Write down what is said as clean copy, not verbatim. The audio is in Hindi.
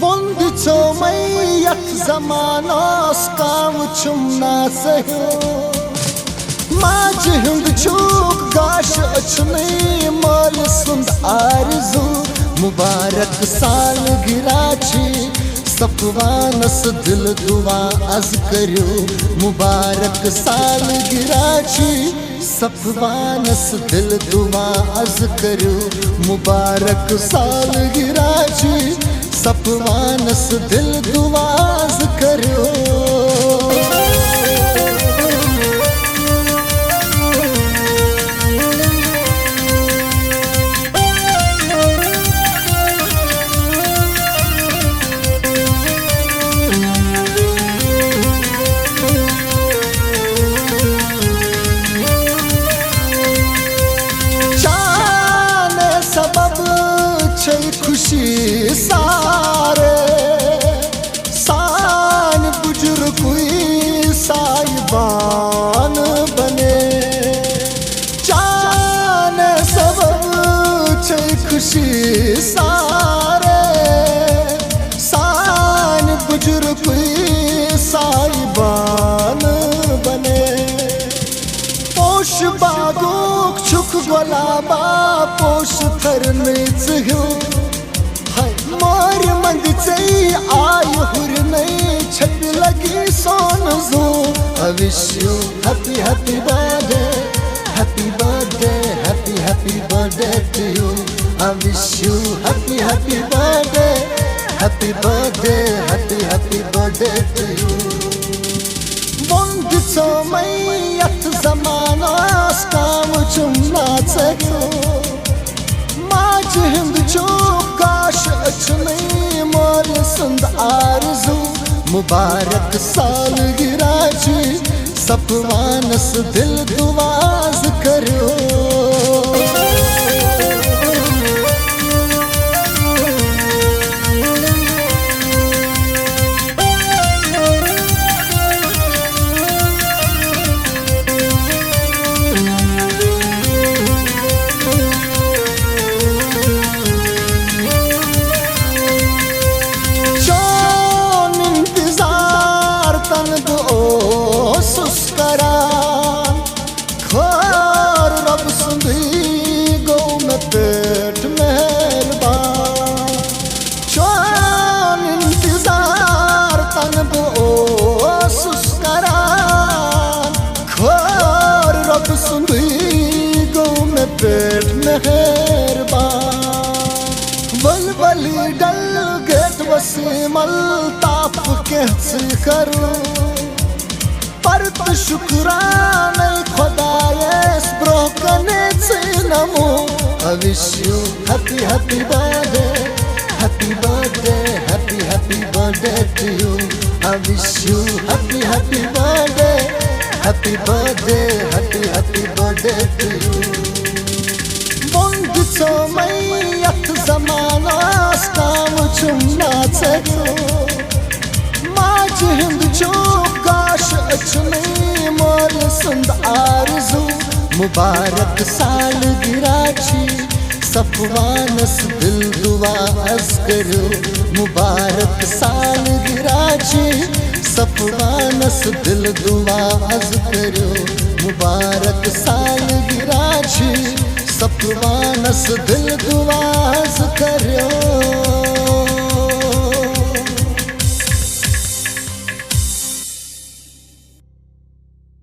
वंदिचो मैं यथ जमानस काम चुमना सहो माज हिंद चूक गाश अचने माल सुंद आरज़ू मुबारक साल गिराची सपवानस दिल दुआ अज करो मुबारक साल गिराची सपवानस दिल दुआ अज करो मुबारक साल गिराची सपवानस दिल दुआ अज करो। खुशी सारे सान बुजुर्ग हुई साहिबान बने चान सबब छे खुशी सारे सान बुजुर्ग हुई साहिबान बने पोश बागोक छुक गुलाबा पोश थरनेच हो मार मंद आय हुर नहीं छप लगी सोन जो I wish you happy happy birthday happy birthday happy happy birthday to you I wish you happy happy birthday happy birthday happy happy birthday to you वंदिचो मैं यथ जमानस काम चुमना सको माज हिंद चूक गाश अचने माल सुंद आरज़ू मुबारक साल गिराची सपवानस दिल दुआ अज करो। पेट मेहरबान चौन इंतजार तनब ओ सुस्करान खोर रब सुंदी गो में पेट मेहरबान बलबली डल गेट वसीमल ताप के करो परत शुक्रान खुदायस ब्रोकने से नमो I wish you happy happy birthday happy birthday happy happy birthday to you I wish you happy happy birthday happy birthday happy happy birthday to you वंदिचो मैं यथ जमानस काम चुमना सको माज हिंद चूक गाश अचने माल सुंद आरज़ू मुबारक साल गिराची सपवानस दिल दुआ अज करो मुबारक साल गिराची सपवानस दिल दुआ अज करो मुबारक साल गिराची सपवानस दिल दुआ अज करो।